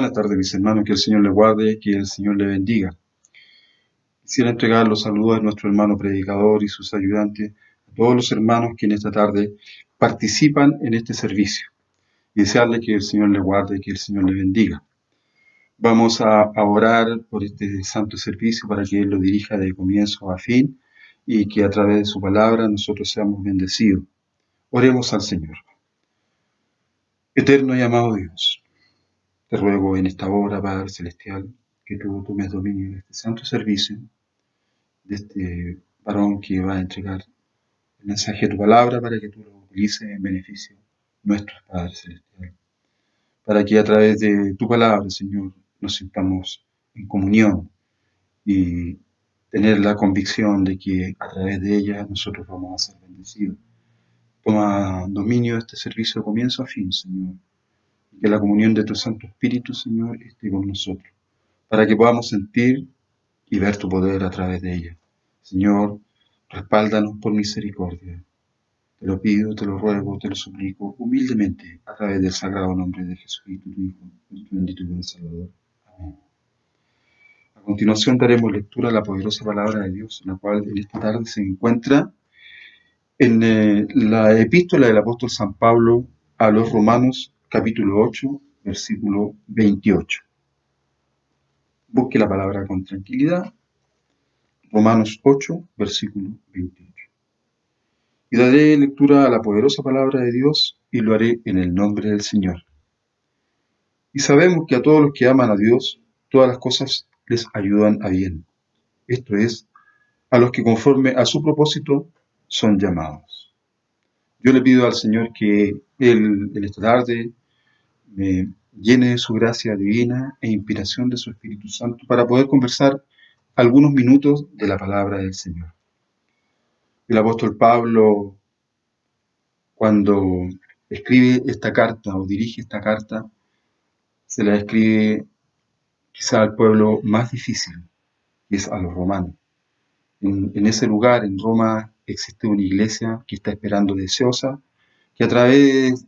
Buenas tardes, mis hermanos, que el Señor les guarde, que el Señor les bendiga. Quisiera entregar los saludos a nuestro hermano predicador y sus ayudantes, a todos los hermanos que en esta tarde participan en este servicio, y desearles que el Señor les guarde, que el Señor les bendiga. Vamos a orar por este santo servicio para que Él lo dirija de comienzo a fin y que a través de su palabra nosotros seamos bendecidos. Oremos al Señor. Eterno y amado Dios, te ruego en esta hora, Padre Celestial, que tú tomes dominio en este santo servicio, de este varón que va a entregar el mensaje de tu palabra para que tú lo utilices en beneficio nuestro, Padre Celestial. Para que a través de tu palabra, Señor, nos sintamos en comunión y tener la convicción de que a través de ella nosotros vamos a ser bendecidos. Toma dominio de este servicio de comienzo a fin, Señor, y que la comunión de tu Santo Espíritu, Señor, esté con nosotros, para que podamos sentir y ver tu poder a través de ella. Señor, respáldanos por misericordia. Te lo pido, te lo ruego, te lo suplico humildemente a través del sagrado nombre de Jesucristo, tu Hijo, nuestro bendito y buen Salvador. Amén. A continuación daremos lectura a la poderosa palabra de Dios, la cual en esta tarde se encuentra en la epístola del apóstol San Pablo a los Romanos, capítulo 8, versículo 28. Busque la palabra con tranquilidad. Romanos 8, versículo 28. Y daré lectura a la poderosa palabra de Dios y lo haré en el nombre del Señor. Y sabemos que a todos los que aman a Dios, todas las cosas les ayudan a bien. Esto es, a los que conforme a su propósito son llamados. Yo le pido al Señor que Él en esta tarde me llene de su gracia divina e inspiración de su Espíritu Santo para poder conversar algunos minutos de la palabra del Señor. El apóstol Pablo, cuando escribe esta carta o dirige esta carta, se la escribe quizá al pueblo más difícil, que es a los romanos. En ese lugar, en Roma, existe una iglesia que está esperando deseosa que a través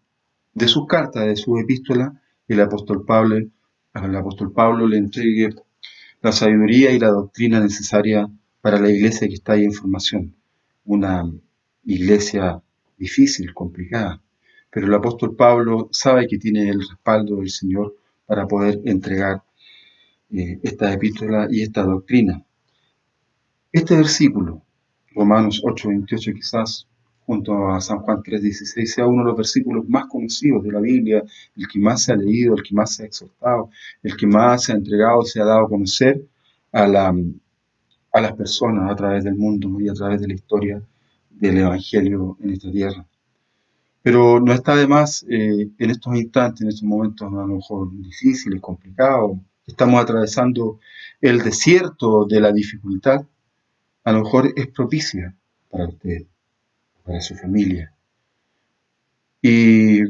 de sus cartas, de sus epístolas, al apóstol Pablo le entregue la sabiduría y la doctrina necesaria para la iglesia que está ahí en formación. Una iglesia difícil, complicada, pero el apóstol Pablo sabe que tiene el respaldo del Señor para poder entregar esta epístola y esta doctrina. Este versículo, Romanos 8:28, quizás junto a San Juan 3:16, sea uno de los versículos más conocidos de la Biblia, el que más se ha leído, el que más se ha exhortado, el que más se ha entregado, se ha dado a conocer a las personas a través del mundo y a través de la historia del Evangelio en esta tierra. Pero no está de más en estos instantes, en estos momentos a lo mejor difíciles, complicados, estamos atravesando el desierto de la dificultad, a lo mejor es propicia para usted, para su familia. Y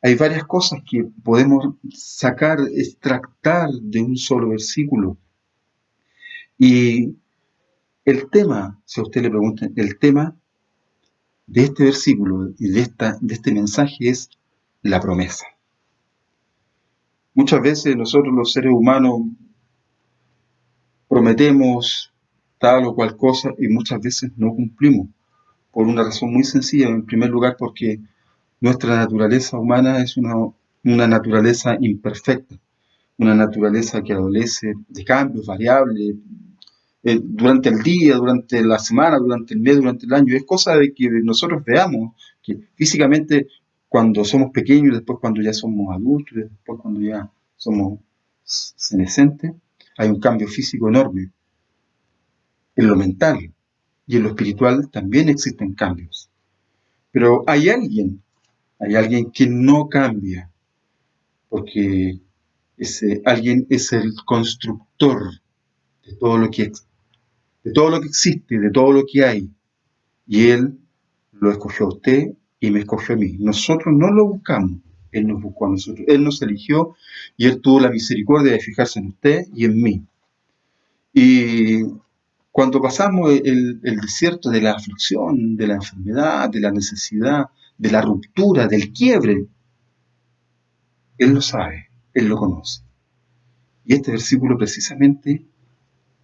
hay varias cosas que podemos sacar, extractar de un solo versículo. Y el tema, si a usted le preguntan, el tema de este versículo y de este mensaje es la promesa. Muchas veces nosotros los seres humanos prometemos tal o cual cosa y muchas veces no cumplimos, por una razón muy sencilla. En primer lugar, porque nuestra naturaleza humana es una naturaleza imperfecta, una naturaleza que adolece de cambios variables durante el día, durante la semana, durante el mes, durante el año. Es cosa de que nosotros veamos que físicamente cuando somos pequeños, después cuando ya somos adultos, después cuando ya somos senescentes, hay un cambio físico enorme. En lo mental y en lo espiritual también existen cambios. Pero hay alguien que no cambia, porque ese alguien es el constructor de todo lo que existe, de todo lo que hay. Y Él lo escogió a usted y me escogió a mí. Nosotros no lo buscamos, Él nos buscó a nosotros. Él nos eligió y Él tuvo la misericordia de fijarse en usted y en mí. Y cuando pasamos el desierto de la aflicción, de la enfermedad, de la necesidad, de la ruptura, del quiebre, Él lo sabe. Él lo conoce. Y este versículo precisamente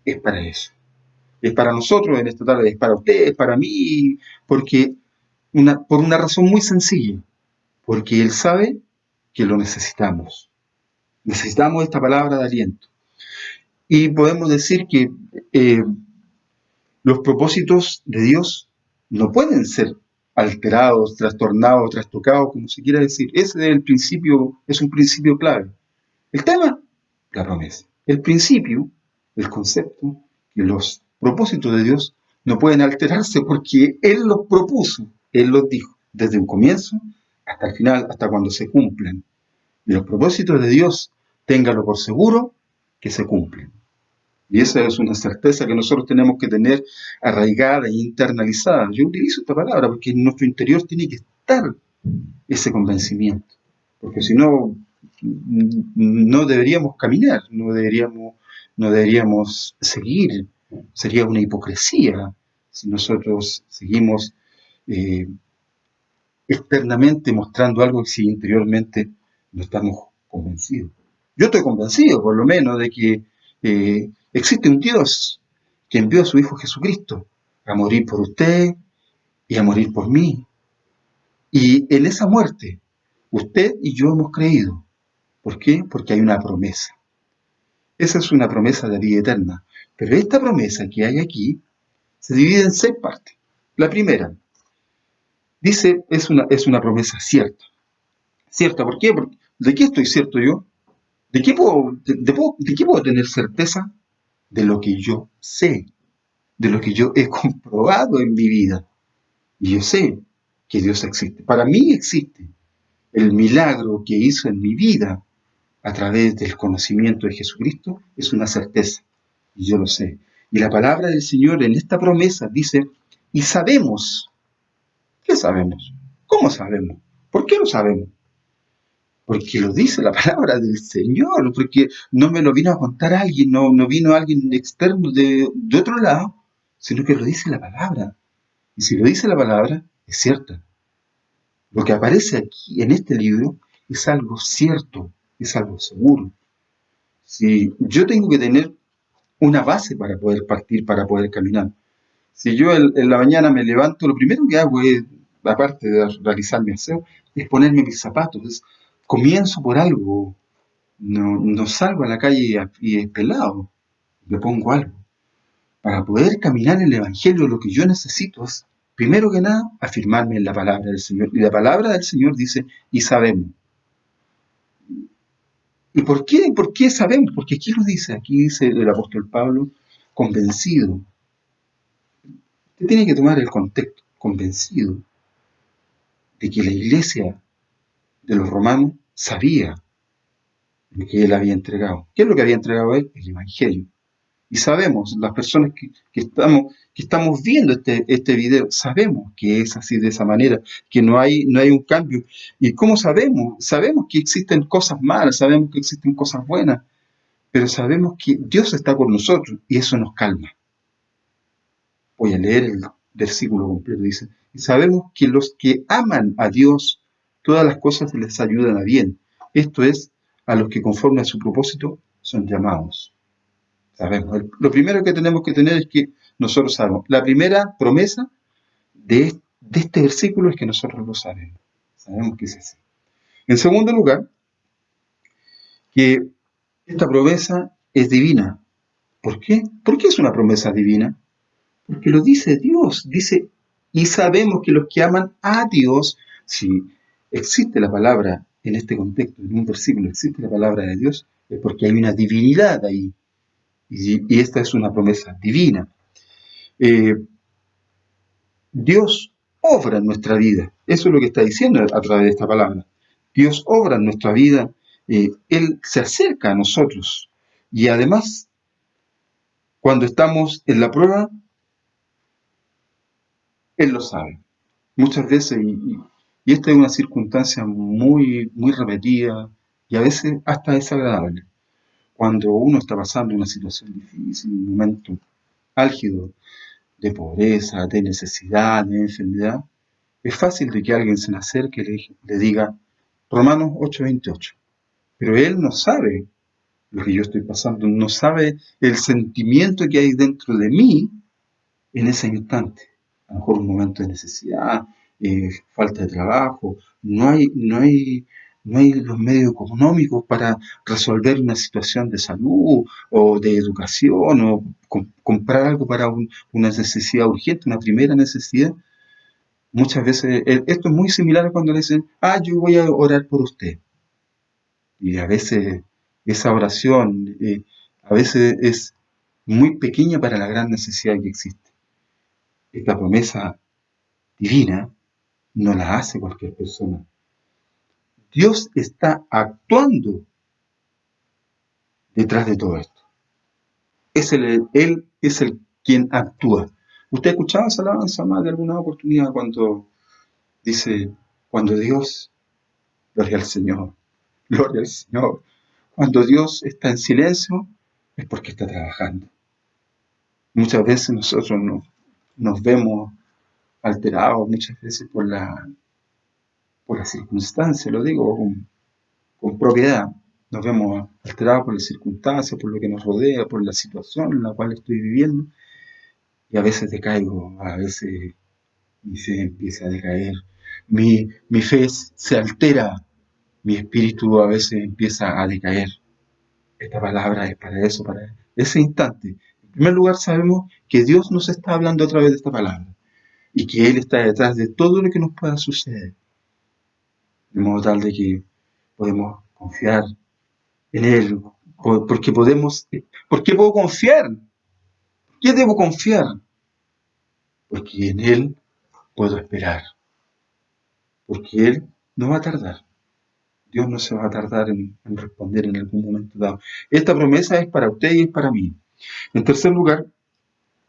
es para eso. Es para nosotros en esta tarde, es para usted, es para mí, porque por una razón muy sencilla, porque Él sabe que lo necesitamos. Necesitamos esta palabra de aliento. Y podemos decir que eh, los propósitos de Dios no pueden ser alterados, trastornados, trastocados, como se quiera decir. Ese es el principio, es un principio clave. El tema, la promesa. El principio, el concepto, que los propósitos de Dios no pueden alterarse porque Él los propuso, Él los dijo, desde un comienzo hasta el final, hasta cuando se cumplen. Y los propósitos de Dios, téngalo por seguro, que se cumplen. Y esa es una certeza que nosotros tenemos que tener arraigada e internalizada. Yo utilizo esta palabra porque en nuestro interior tiene que estar ese convencimiento. Porque si no, no deberíamos caminar, no deberíamos seguir. Sería una hipocresía si nosotros seguimos eh, externamente mostrando algo si interiormente no estamos convencidos. Yo estoy convencido, por lo menos, de que existe un Dios que envió a su Hijo Jesucristo a morir por usted y a morir por mí. Y en esa muerte, usted y yo hemos creído. ¿Por qué? Porque hay una promesa. Esa es una promesa de vida eterna. Pero esta promesa que hay aquí se divide en 6 partes. La primera, dice, es una promesa cierta. ¿Cierta? ¿Por qué? ¿De qué estoy cierto yo? ¿De qué puedo tener certeza? De lo que yo sé, de lo que yo he comprobado en mi vida. Y yo sé que Dios existe. Para mí existe. El milagro que hizo en mi vida a través del conocimiento de Jesucristo es una certeza. Y yo lo sé. Y la palabra del Señor en esta promesa dice, y sabemos. ¿Qué sabemos? ¿Cómo sabemos? ¿Por qué lo sabemos? Porque lo dice la palabra del Señor, porque no me lo vino a contar alguien, no vino alguien externo de otro lado, sino que lo dice la palabra. Y si lo dice la palabra, es cierta. Lo que aparece aquí en este libro es algo cierto, es algo seguro. Si yo tengo que tener una base para poder partir, para poder caminar. Si yo en la mañana me levanto, lo primero que hago es, aparte de realizar mi aseo, es ponerme mis zapatos. Comienzo por algo. No salgo a la calle y pelado. Me pongo algo. Para poder caminar en el Evangelio, lo que yo necesito es, primero que nada, afirmarme en la palabra del Señor. Y la palabra del Señor dice, y sabemos. ¿Y por qué? ¿Por qué sabemos? Porque aquí lo dice, aquí dice el apóstol Pablo, convencido. Usted tiene que tomar el contexto, convencido de que la iglesia de los romanos sabía lo que él había entregado. ¿Qué es lo que había entregado él? El Evangelio. Y sabemos, las personas que estamos viendo este video, sabemos que es así de esa manera, que no hay un cambio. ¿Y cómo sabemos? Sabemos que existen cosas malas, sabemos que existen cosas buenas, pero sabemos que Dios está con nosotros y eso nos calma. Voy a leer el versículo completo, dice, y sabemos que los que aman a Dios, todas las cosas les ayudan a bien. Esto es, a los que conforme a su propósito son llamados. Sabemos. Lo primero que tenemos que tener es que nosotros sabemos. La primera promesa de este versículo es que nosotros lo sabemos. Sabemos que es así. En segundo lugar, que esta promesa es divina. ¿Por qué? ¿Por qué es una promesa divina? Porque lo dice Dios. Dice, y sabemos que los que aman a Dios, si existe la palabra en este contexto, en un versículo, existe la palabra de Dios, es porque hay una divinidad ahí. Y esta es una promesa divina. Dios obra en nuestra vida. Eso es lo que está diciendo a través de esta palabra. Dios obra en nuestra vida. Él se acerca a nosotros. Y además, cuando estamos en la prueba, Él lo sabe. Muchas veces, y esta es una circunstancia muy repetida y a veces hasta desagradable. Cuando uno está pasando una situación difícil, un momento álgido de pobreza, de necesidad, de enfermedad, es fácil de que alguien se le acerque y le diga Romanos 8:28. pero Él no sabe lo que yo estoy pasando, no sabe el sentimiento que hay dentro de mí en ese instante. A lo mejor un momento de necesidad, falta de trabajo, no hay los medios económicos para resolver una situación de salud o de educación o comprar algo para una necesidad urgente, una primera necesidad. Muchas veces, esto es muy similar a cuando le dicen, yo voy a orar por usted. Y a veces esa oración, a veces es muy pequeña para la gran necesidad que existe. Esta promesa divina no la hace cualquier persona. Dios está actuando detrás de todo esto. Él es el quien actúa. ¿Usted ha escuchado esa alabanza más de alguna oportunidad cuando dice, cuando Dios, gloria al Señor, gloria al Señor, cuando Dios está en silencio es porque está trabajando? Muchas veces nosotros nos vemos alterados, muchas veces por la circunstancia, lo digo con propiedad. Nos vemos alterados por las circunstancias, por lo que nos rodea, por la situación en la cual estoy viviendo, y a veces decaigo, a veces mi fe empieza a decaer, mi fe se altera, mi espíritu a veces empieza a decaer. Esta palabra es para eso, para ese instante. En primer lugar, sabemos que Dios nos está hablando a través de esta palabra y que Él está detrás de todo lo que nos pueda suceder, de modo tal de que podemos confiar en Él, porque ¿por qué puedo confiar? ¿Por qué debo confiar? Porque en Él puedo esperar, porque Él no va a tardar. Dios no se va a tardar en responder en algún momento dado. Esta promesa es para usted y es para mí. En tercer lugar,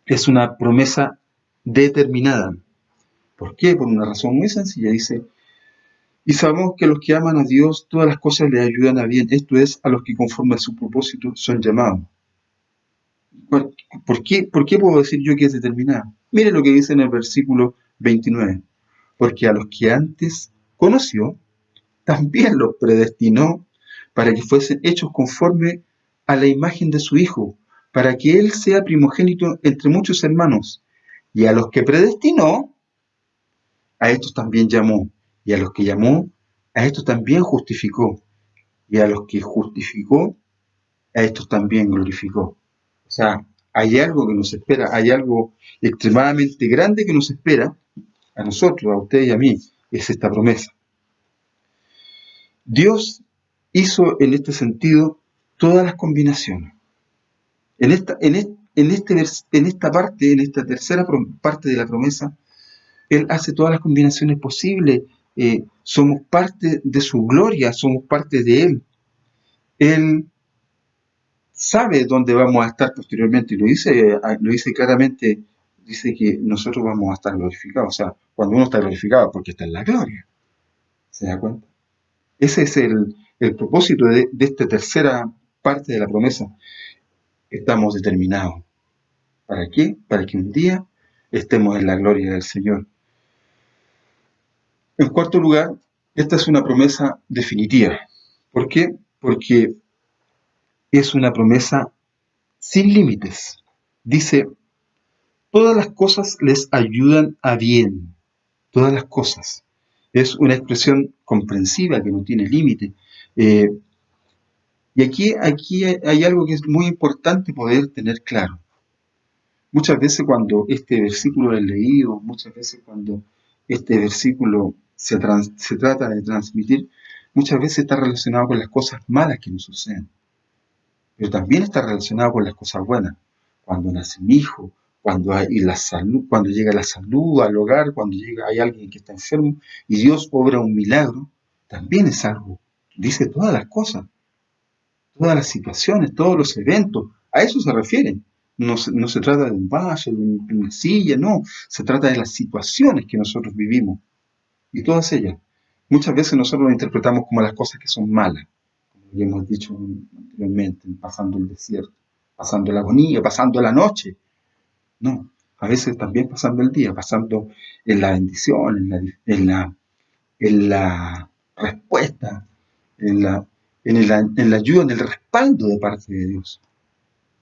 es una promesa determinada. ¿Por qué? Por una razón muy sencilla. Dice, y sabemos que a los que aman a Dios, todas las cosas les ayudan a bien. Esto es, a los que conforme a su propósito son llamados. ¿Por qué puedo decir yo que es determinada? Mire lo que dice en el versículo 29. Porque a los que antes conoció, también los predestinó para que fuesen hechos conforme a la imagen de su Hijo, para que Él sea primogénito entre muchos hermanos. Y a los que predestinó, a estos también llamó. Y a los que llamó, a estos también justificó. Y a los que justificó, a estos también glorificó. O sea, hay algo que nos espera, hay algo extremadamente grande que nos espera a nosotros, a usted y a mí, es esta promesa. Dios hizo en este sentido todas las combinaciones. En esta parte, en esta tercera parte de la promesa, Él hace todas las combinaciones posibles. Somos parte de su gloria, somos parte de Él. Él sabe dónde vamos a estar posteriormente y lo dice claramente, dice que nosotros vamos a estar glorificados. O sea, cuando uno está glorificado, porque está en la gloria. ¿Se da cuenta? Ese es el propósito de esta tercera parte de la promesa. Estamos determinados. ¿Para qué? Para que un día estemos en la gloria del Señor. En cuarto lugar, esta es una promesa definitiva. ¿Por qué? Porque es una promesa sin límites. Dice, todas las cosas les ayudan a bien. Todas las cosas. Es una expresión comprensiva que no tiene límite. Y aquí hay algo que es muy importante poder tener claro. Muchas veces cuando este versículo es leído, muchas veces cuando este versículo se trata de transmitir, muchas veces está relacionado con las cosas malas que nos suceden, pero también está relacionado con las cosas buenas. Cuando nace un hijo, cuando hay la salud, cuando llega la salud al hogar, cuando hay alguien que está enfermo y Dios obra un milagro, también es algo. Dice todas las cosas, todas las situaciones, todos los eventos, a eso se refieren. No se trata de un vaso, de una silla, no, se trata de las situaciones que nosotros vivimos y todas ellas. Muchas veces nosotros lo interpretamos como las cosas que son malas, como ya hemos dicho anteriormente, pasando el desierto, pasando la agonía, pasando la noche. No, a veces también pasando el día, pasando en la bendición, en la respuesta, en en la ayuda, en el respaldo de parte de Dios.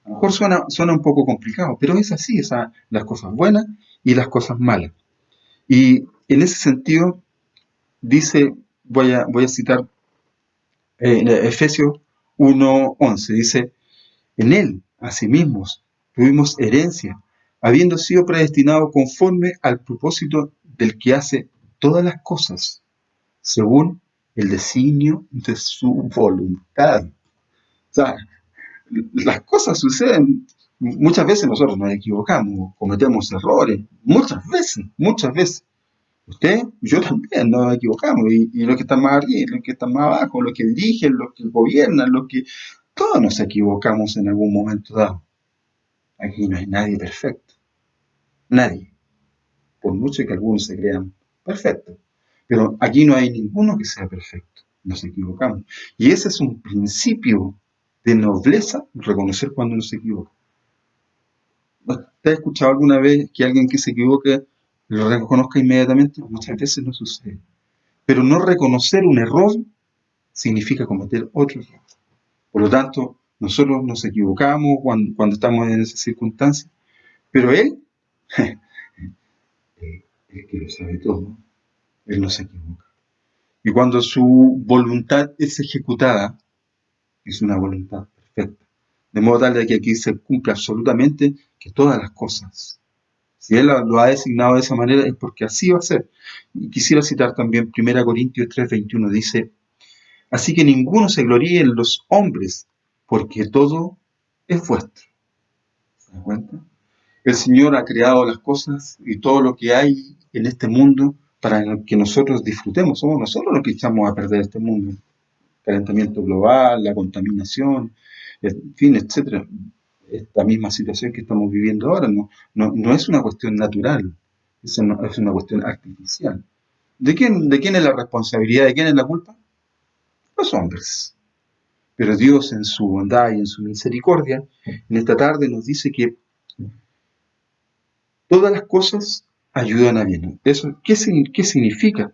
A lo mejor suena un poco complicado, pero es así, las cosas buenas y las cosas malas. Y en ese sentido, dice, voy a citar Efesios 1:11, dice, en él, asimismo, tuvimos herencia, habiendo sido predestinados conforme al propósito del que hace todas las cosas, según el designio de su voluntad. O sea, las cosas suceden, muchas veces nosotros nos equivocamos, cometemos errores, muchas veces. Usted, yo también nos equivocamos, y los que están más arriba, los que están más abajo, los que dirigen, los que gobiernan, todos nos equivocamos en algún momento dado. Aquí no hay nadie perfecto, nadie, por mucho que algunos se crean perfectos. Pero aquí no hay ninguno que sea perfecto, nos equivocamos. Y ese es un principio de nobleza, reconocer cuando uno se equivoca. ¿Te has escuchado alguna vez que alguien que se equivoque lo reconozca inmediatamente? Muchas veces no sucede. Pero no reconocer un error significa cometer otro error. Por lo tanto, nosotros nos equivocamos cuando estamos en esas circunstancias, pero Él, el que lo sabe todo, Él no se equivoca. Y cuando su voluntad es ejecutada, es una voluntad perfecta. De modo tal de que aquí se cumple absolutamente que todas las cosas. Si Él lo ha designado de esa manera es porque así va a ser. Y quisiera citar también 1 Corintios 3:21, dice, así que ninguno se gloríe en los hombres, porque todo es vuestro. ¿Se dan cuenta? El Señor ha creado las cosas y todo lo que hay en este mundo para que nosotros disfrutemos. Somos nosotros los que echamos a perder este mundo. El calentamiento global, la contaminación, en fin, etcétera. Esta misma situación que estamos viviendo ahora no es una cuestión natural, es una cuestión artificial. ¿De quién es la responsabilidad? ¿De quién es la culpa? Los hombres. Pero Dios en su bondad y en su misericordia, en esta tarde nos dice que todas las cosas ayudan a bien. ¿Eso qué significa?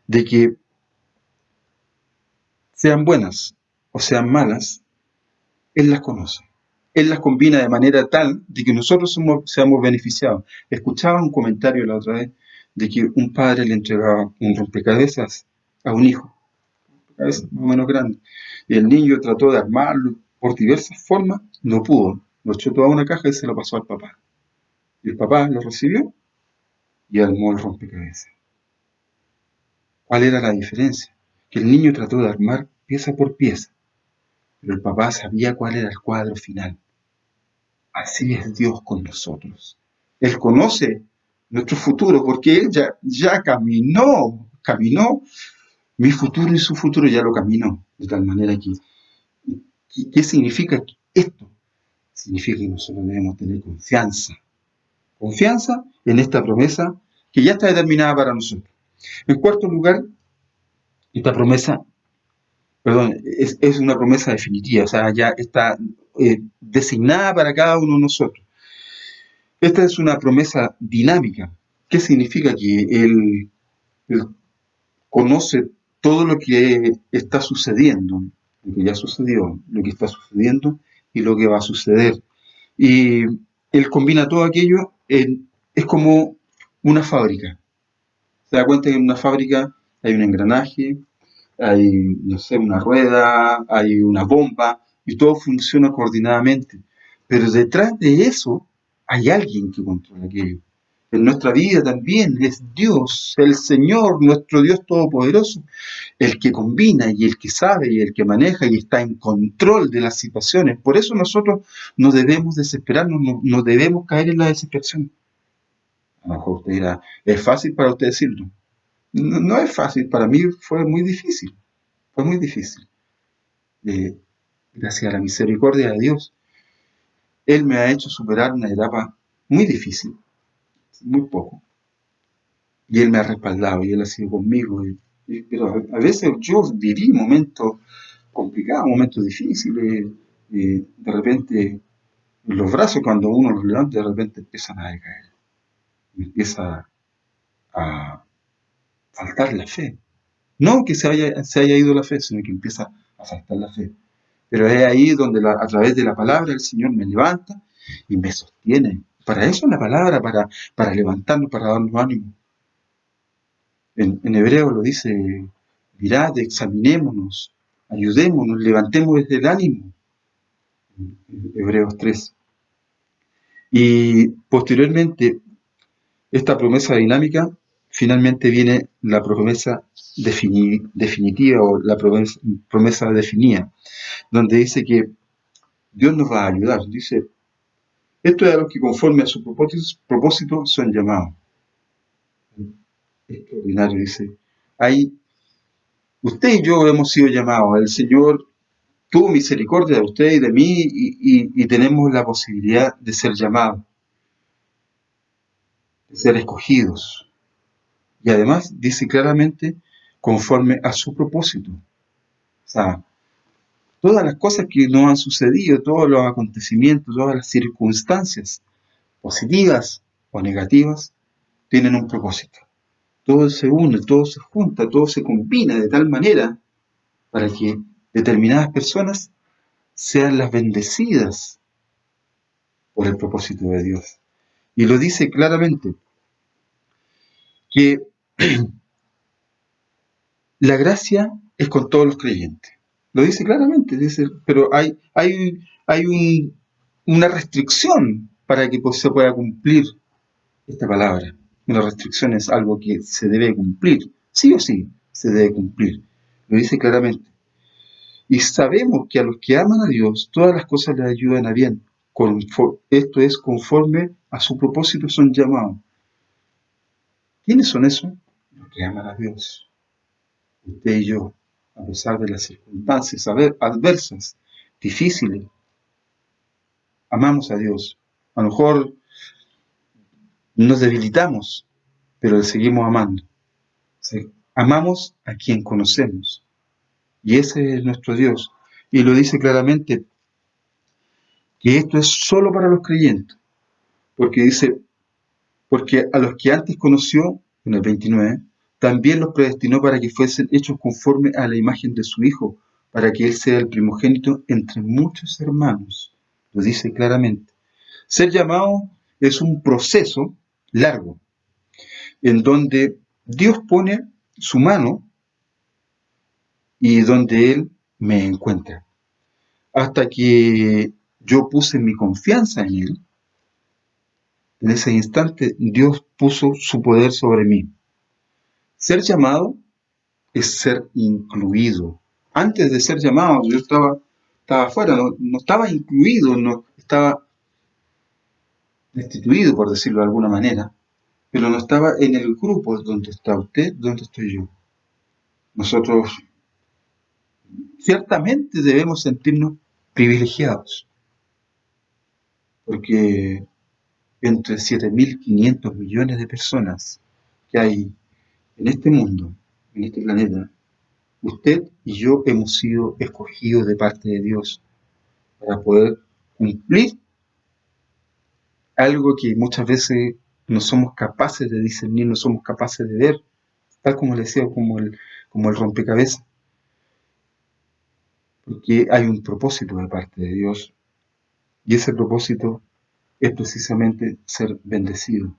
De que sean buenas o sean malas, Él las conoce. Él las combina de manera tal de que nosotros seamos beneficiados. Escuchaba un comentario la otra vez de que un padre le entregaba un rompecabezas a un hijo, más o menos grande, y el niño trató de armarlo por diversas formas, no pudo, lo echó toda una caja y se lo pasó al papá. Y el papá lo recibió y armó el rompecabezas. ¿Cuál era la diferencia? Que el niño trató de armar pieza por pieza, pero el papá sabía cuál era el cuadro final. Así es Dios con nosotros. Él conoce nuestro futuro porque Él ya caminó mi futuro y su futuro ya lo caminó. De tal manera que, ¿qué significa esto? Significa que nosotros debemos tener confianza en esta promesa que ya está determinada para nosotros. En cuarto lugar, esta promesa, perdón, es una promesa definitiva, o sea, ya está designada para cada uno de nosotros. Esta es una promesa dinámica. ¿Qué significa? Que él conoce todo lo que está sucediendo, lo que ya sucedió, lo que está sucediendo y lo que va a suceder. Y él combina todo aquello, es como una fábrica. Se da cuenta que en una fábrica hay un engranaje, hay, no sé, una rueda, hay una bomba, y todo funciona coordinadamente. Pero detrás de eso hay alguien que controla aquello. En nuestra vida también es Dios, el Señor, nuestro Dios Todopoderoso, el que combina y el que sabe y el que maneja y está en control de las situaciones. Por eso nosotros no debemos desesperarnos, no debemos caer en la desesperación. A lo mejor usted dirá, es fácil para usted decirlo. No es fácil, para mí fue muy difícil. Fue muy difícil. Gracias a la misericordia de Dios, Él me ha hecho superar una etapa muy difícil, muy poco. Y Él me ha respaldado y Él ha sido conmigo. Pero a veces yo viví momentos complicados, momentos difíciles. De repente, los brazos cuando uno los levanta, de repente empiezan a decaer. Y empieza a faltar la fe. No que se haya ido la fe, sino que empieza a faltar la fe. Pero es ahí donde a través de la palabra el Señor me levanta y me sostiene. Para eso es la palabra, para levantarnos, para darnos ánimo. En hebreo lo dice, mirad, examinémonos, ayudémonos, levantemos desde el ánimo. En Hebreos 3. Y posteriormente, esta promesa dinámica, finalmente viene la promesa definitiva o la promesa definida, donde dice que Dios nos va a ayudar. Dice, esto es a los que conforme a su propósito son llamados. Extraordinario, dice. Ahí, usted y yo hemos sido llamados. El Señor tuvo misericordia de usted y de mí y tenemos la posibilidad de ser llamados, de ser escogidos. Y además dice claramente conforme a su propósito. O sea, todas las cosas que nos han sucedido, todos los acontecimientos, todas las circunstancias, positivas o negativas, tienen un propósito. Todo se une, todo se junta, todo se combina de tal manera para que determinadas personas sean las bendecidas por el propósito de Dios. Y lo dice claramente, que la gracia es con todos los creyentes. Lo dice claramente, dice, pero hay una restricción para que se pueda cumplir esta palabra. Una restricción es algo que se debe cumplir, sí o sí se debe cumplir. Lo dice claramente. Y sabemos que a los que aman a Dios, todas las cosas les ayudan a bien. Esto es conforme a su propósito son llamados. ¿Quiénes son esos? Los que aman a Dios. Usted y yo, a pesar de las circunstancias adversas, difíciles, amamos a Dios. A lo mejor nos debilitamos, pero le seguimos amando. Amamos a quien conocemos. Y ese es nuestro Dios. Y lo dice claramente que esto es solo para los creyentes. Porque dice, porque a los que antes conoció, en el 29, también los predestinó para que fuesen hechos conforme a la imagen de su Hijo, para que Él sea el primogénito entre muchos hermanos. Lo dice claramente. Ser llamado es un proceso largo, en donde Dios pone su mano y donde Él me encuentra. Hasta que yo puse mi confianza en Él, en ese instante Dios puso su poder sobre mí. Ser llamado es ser incluido. Antes de ser llamado, yo estaba afuera, no estaba incluido, no estaba destituido, por decirlo de alguna manera, pero no estaba en el grupo donde está usted, donde estoy yo. Nosotros ciertamente debemos sentirnos privilegiados, porque entre 7.500 millones de personas que hay en este mundo, en este planeta, usted y yo hemos sido escogidos de parte de Dios para poder cumplir algo que muchas veces no somos capaces de discernir, no somos capaces de ver, tal como le decía, como el rompecabezas, porque hay un propósito de parte de Dios, y ese propósito es precisamente ser bendecido.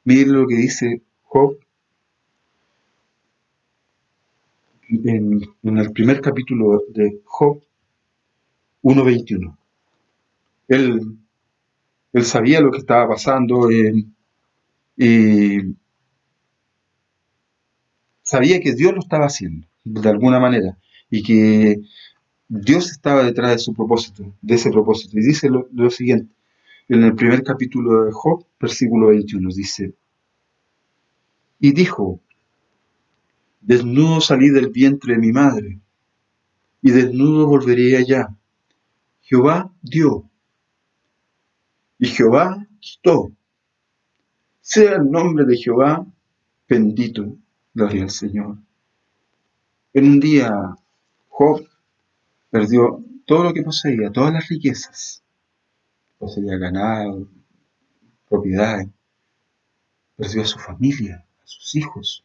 Miren lo que dice Job en el primer capítulo de Job 1:21. Él, él sabía lo que estaba pasando y sabía que Dios lo estaba haciendo, de alguna manera, y que Dios estaba detrás de su propósito, de ese propósito. Y dice lo siguiente, en el primer capítulo de Job, versículo 21, dice, y dijo, desnudo salí del vientre de mi madre, y desnudo volveré allá. Jehová dio, y Jehová quitó. Sea el nombre de Jehová bendito, gloria al Señor. En un día, Job perdió todo lo que poseía, todas las riquezas. Poseía ganado, propiedades. Perdió a su familia, a sus hijos,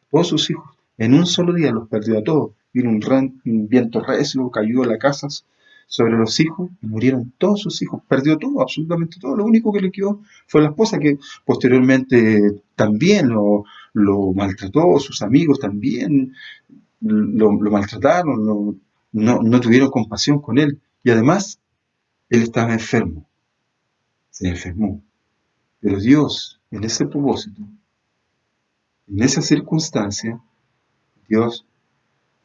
todos sus hijos. En un solo día los perdió a todos. vino un viento recio, cayó en las casas sobre los hijos y murieron todos sus hijos. Perdió todo, absolutamente todo. Lo único que le quedó fue la esposa, que posteriormente también lo maltrató, sus amigos también lo maltrataron, no tuvieron compasión con él. Y además, él estaba enfermo, se enfermó. Pero Dios, en ese propósito, en esa circunstancia, Dios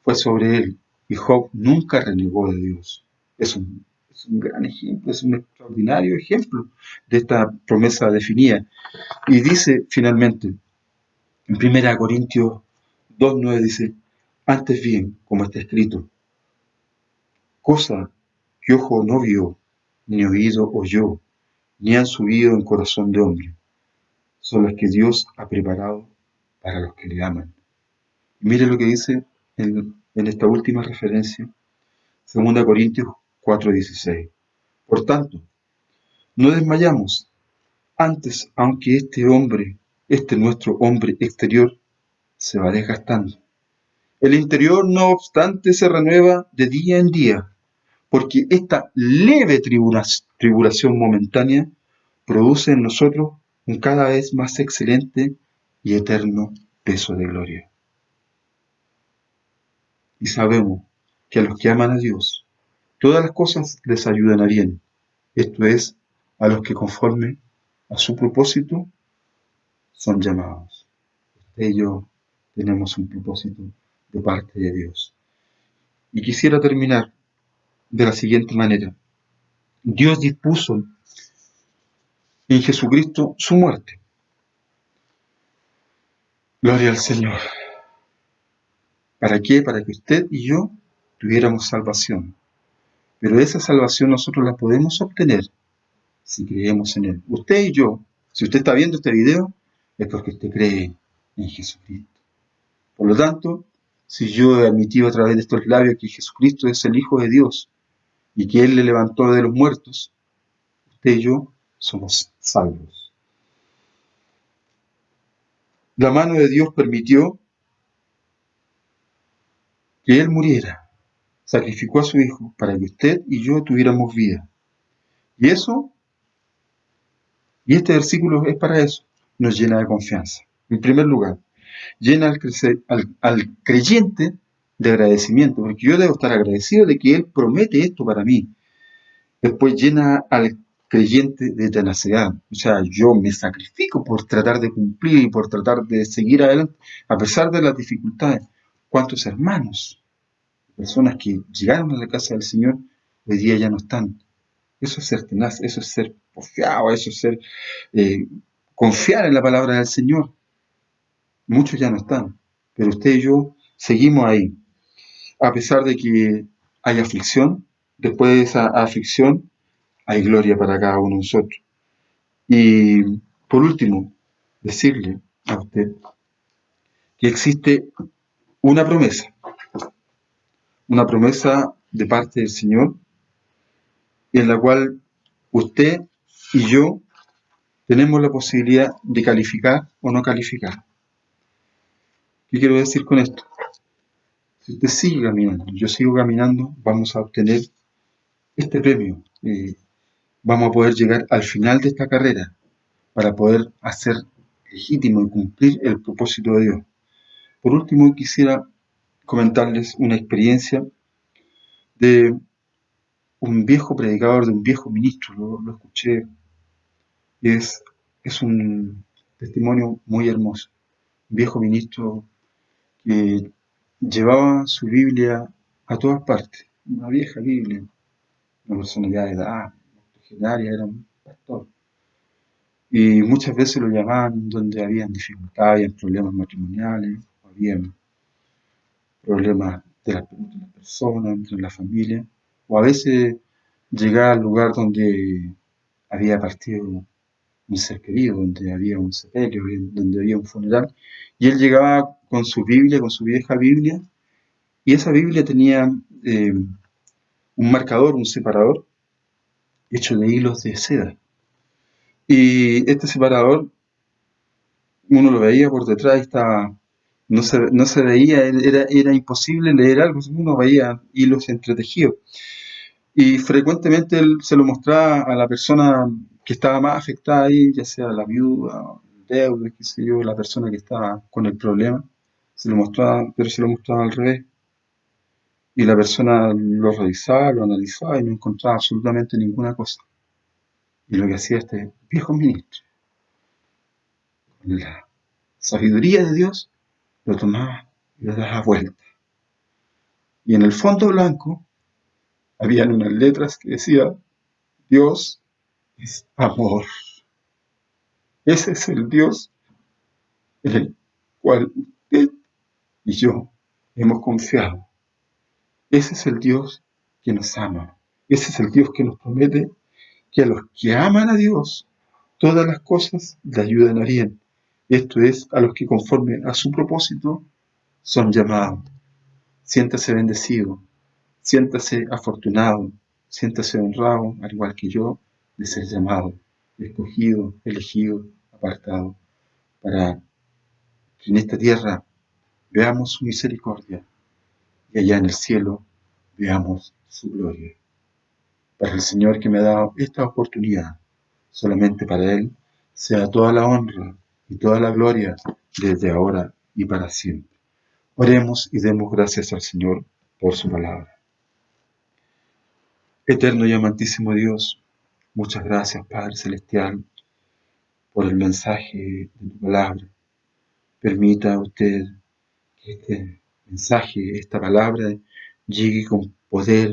fue sobre él. Y Job nunca renegó de Dios. Es un gran ejemplo, es un extraordinario ejemplo de esta promesa definida. Y dice finalmente, en 1 Corintios 2:9 dice, antes bien, como está escrito, cosa que ojo no vio, ni oído oyó, ni han subido en corazón de hombre, son las que Dios ha preparado para los que le aman. Y mire lo que dice en esta última referencia, 2 Corintios 4:16. Por tanto, no desmayamos, antes, aunque este nuestro hombre exterior, se va desgastando, el interior, no obstante, se renueva de día en día, porque esta leve tribulación momentánea produce en nosotros un cada vez más excelente y eterno peso de gloria. Y sabemos que a los que aman a Dios, todas las cosas les ayudan a bien, esto es, a los que conforme a su propósito son llamados. Usted y yo tenemos un propósito de parte de Dios. Y quisiera terminar de la siguiente manera. Dios dispuso en Jesucristo su muerte. Gloria al Señor. ¿Para qué? Para que usted y yo tuviéramos salvación. Pero esa salvación nosotros la podemos obtener si creemos en Él. Usted y yo, si usted está viendo este video, es porque usted cree en Jesucristo. Por lo tanto, si yo he admitido a través de estos labios que Jesucristo es el Hijo de Dios y que Él le levantó de los muertos, usted y yo somos salvos. La mano de Dios permitió que Él muriera, sacrificó a su Hijo para que usted y yo tuviéramos vida. Y este versículo es para eso, nos llena de confianza. En primer lugar, llena al creyente de agradecimiento, porque yo debo estar agradecido de que Él promete esto para mí. Después llena al creyente de tenacidad, o sea, yo me sacrifico por tratar de cumplir y por tratar de seguir adelante, a pesar de las dificultades. ¿Cuántos hermanos, personas que llegaron a la casa del Señor, hoy día ya no están? Eso es ser tenaz, eso es ser porfiado, eso es ser eh, confiar en la palabra del Señor. Muchos ya no están, pero usted y yo seguimos ahí. A pesar de que hay aflicción, después de esa aflicción hay gloria para cada uno de nosotros. Y por último, decirle a usted que existe una promesa de parte del Señor, en la cual usted y yo tenemos la posibilidad de calificar o no calificar. ¿Qué quiero decir con esto? Si usted sigue caminando, yo sigo caminando, vamos a obtener este premio. Vamos a poder llegar al final de esta carrera para poder hacer legítimo y cumplir el propósito de Dios. Por último, quisiera comentarles una experiencia de un viejo predicador, de un viejo ministro, lo escuché, y es un testimonio muy hermoso. Un viejo ministro que llevaba su Biblia a todas partes, una vieja Biblia, una persona ya de edad, octogenaria, era un pastor. Y muchas veces lo llamaban donde habían dificultades, habían problemas matrimoniales, habían problemas entre las personas, entre la familia, o a veces llegar al lugar donde había partido un ser querido, donde había un sepelio, donde había un funeral, y él llegaba con su Biblia, con su vieja Biblia, y esa Biblia tenía un marcador, un separador, hecho de hilos de seda. Y este separador, uno lo veía por detrás y estaba no se veía, era imposible leer algo, uno veía hilos entretejidos. Y frecuentemente él se lo mostraba a la persona que estaba más afectada ahí, ya sea la viuda, el deudo, qué sé yo, la persona que estaba con el problema. Se lo mostraba, pero se lo mostraba al revés. Y la persona lo revisaba, lo analizaba y no encontraba absolutamente ninguna cosa. Y lo que hacía este viejo ministro, con la sabiduría de Dios, lo tomaba y le daba vuelta. Y en el fondo blanco habían unas letras que decía, Dios es amor. Ese es el Dios en el cual usted y yo hemos confiado. Ese es el Dios que nos ama. Ese es el Dios que nos promete que a los que aman a Dios, todas las cosas le ayudan a bien. Esto es, a los que conforme a su propósito son llamados. Siéntase bendecido, siéntase afortunado, siéntase honrado, al igual que yo, de ser llamado, escogido, elegido, apartado, para que en esta tierra veamos su misericordia y allá en el cielo veamos su gloria. Para el Señor que me ha dado esta oportunidad, solamente para Él, sea toda la honra y toda la gloria desde ahora y para siempre. Oremos y demos gracias al Señor por su palabra. Eterno y amantísimo Dios, muchas gracias, Padre Celestial, por el mensaje de tu palabra. Permita usted que este mensaje, esta palabra, llegue con poder,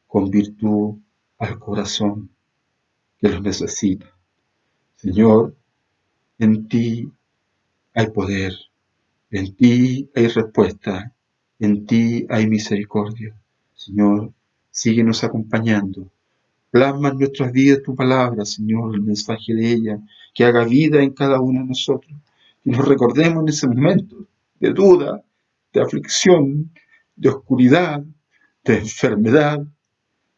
con virtud al corazón que los necesita. Señor, en ti hay poder, en ti hay respuesta, en ti hay misericordia. Señor, síguenos acompañando. Plasma en nuestras vidas tu palabra, Señor, el mensaje de ella, que haga vida en cada uno de nosotros. Que nos recordemos en ese momento de duda, de aflicción, de oscuridad, de enfermedad,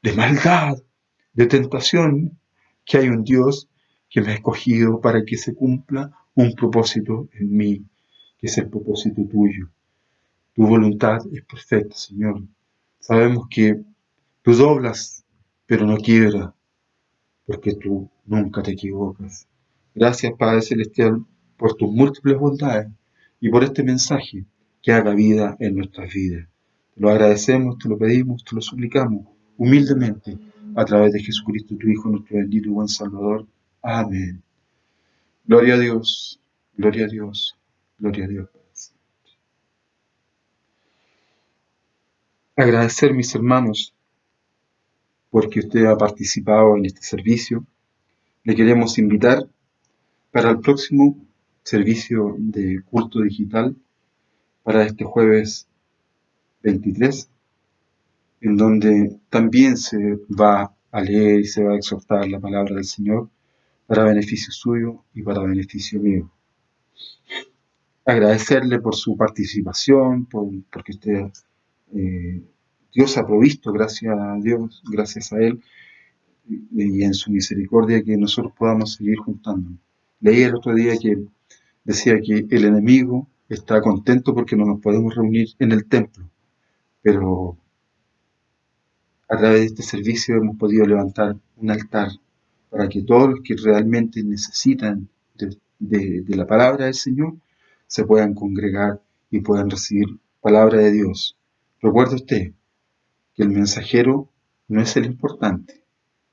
de maldad, de tentación, que hay un Dios que me ha escogido para que se cumpla un propósito en mí, que es el propósito tuyo. Tu voluntad es perfecta, Señor. Sabemos que tú doblas, pero no quiebras, porque tú nunca te equivocas. Gracias, Padre Celestial, por tus múltiples bondades y por este mensaje que haga vida en nuestras vidas. Te lo agradecemos, te lo pedimos, te lo suplicamos humildemente a través de Jesucristo, tu Hijo, nuestro bendito y buen Salvador. Amén. Gloria a Dios, gloria a Dios, gloria a Dios. Agradecer, mis hermanos, porque usted ha participado en este servicio. Le queremos invitar para el próximo servicio de culto digital, para este jueves 23, en donde también se va a leer y se va a exhortar la palabra del Señor para beneficio suyo y para beneficio mío. Agradecerle por su participación, porque usted, Dios ha provisto, gracias a Dios, gracias a Él, y en su misericordia que nosotros podamos seguir juntándonos. Leí el otro día que decía que el enemigo está contento porque no nos podemos reunir en el templo, pero a través de este servicio hemos podido levantar un altar para que todos los que realmente necesitan de la palabra del Señor se puedan congregar y puedan recibir palabra de Dios. Recuerde usted que el mensajero no es el importante,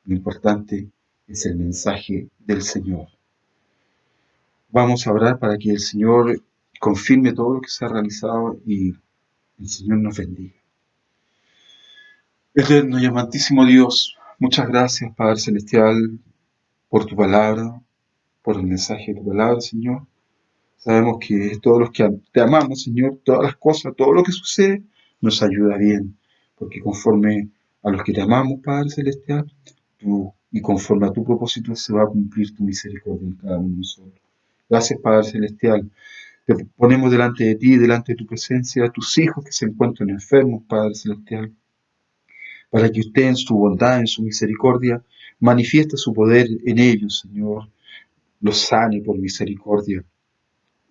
lo importante es el mensaje del Señor. Vamos a orar para que el Señor confirme todo lo que se ha realizado y el Señor nos bendiga. Eterno y amantísimo Dios, muchas gracias, Padre Celestial, por tu palabra, por el mensaje de tu palabra, Señor. Sabemos que todos los que te amamos, Señor, todas las cosas, todo lo que sucede, nos ayuda bien, porque conforme a los que te amamos, Padre Celestial, y conforme a tu propósito se va a cumplir tu misericordia en cada uno de nosotros. Gracias, Padre Celestial. Te ponemos delante de ti, delante de tu presencia, a tus hijos que se encuentran enfermos, Padre Celestial, para que usted en su bondad, en su misericordia, manifieste su poder en ellos, Señor, los sane por misericordia.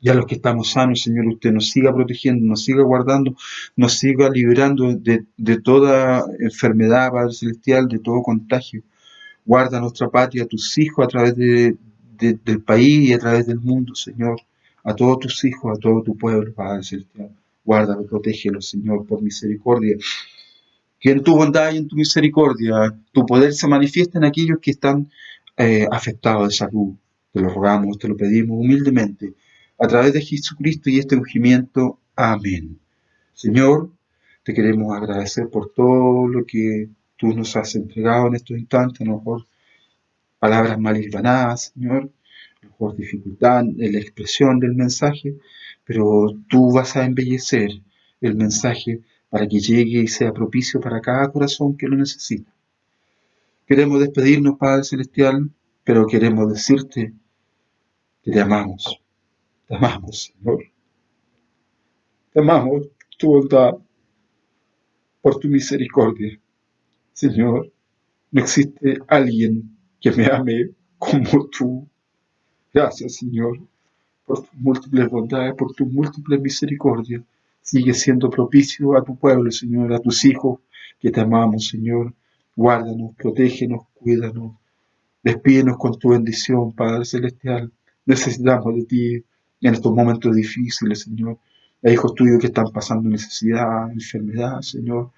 Y a los que estamos sanos, Señor, usted nos siga protegiendo, nos siga guardando, nos siga librando de toda enfermedad, Padre Celestial, de todo contagio. Guarda nuestra patria, a tus hijos a través del país y a través del mundo, Señor. A todos tus hijos, a todo tu pueblo, Padre Celestial. Guárdalo, protégelo, Señor, por misericordia. Que en tu bondad y en tu misericordia tu poder se manifieste en aquellos que están afectados de salud. Te lo rogamos, te lo pedimos humildemente, a través de Jesucristo y este ungimiento. Amén. Señor, te queremos agradecer por todo lo que tú nos has entregado en estos instantes, a lo mejor palabras mal hilvanadas, Señor, a lo mejor dificultad en la expresión del mensaje, pero tú vas a embellecer el mensaje para que llegue y sea propicio para cada corazón que lo necesita. Queremos despedirnos, Padre Celestial, pero queremos decirte que te amamos, Señor, te amamos por tu bondad, por tu misericordia. Señor, no existe alguien que me ame como tú. Gracias, Señor, por tus múltiples bondades, por tus múltiples misericordias. Sigue siendo propicio a tu pueblo, Señor, a tus hijos que te amamos, Señor. Guárdanos, protégenos, cuídanos. Despídenos con tu bendición, Padre Celestial. Necesitamos de ti en estos momentos difíciles, Señor. Hay hijos tuyos que están pasando necesidad, enfermedad, Señor.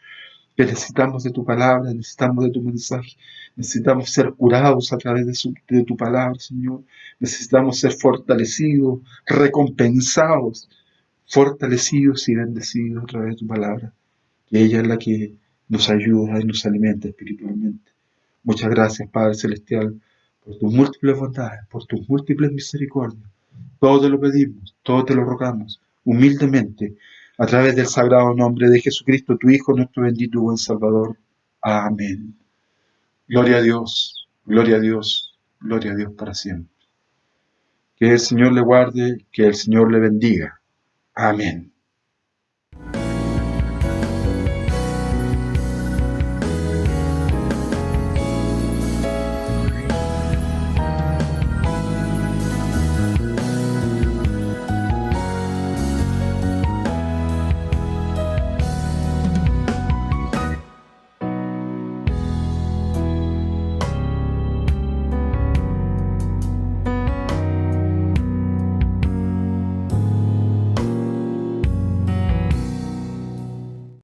Que necesitamos de tu palabra, necesitamos de tu mensaje. Necesitamos ser curados a través de tu palabra, Señor. Necesitamos ser fortalecidos, recompensados, fortalecidos y bendecidos a través de tu palabra. Que ella es la que nos ayuda y nos alimenta espiritualmente. Muchas gracias, Padre Celestial, por tus múltiples bondades, por tus múltiples misericordias. Todo te lo pedimos, todo te lo rogamos, humildemente, a través del sagrado nombre de Jesucristo, tu Hijo, nuestro bendito y buen Salvador. Amén. Gloria a Dios, gloria a Dios, gloria a Dios para siempre. Que el Señor le guarde, que el Señor le bendiga. Amén.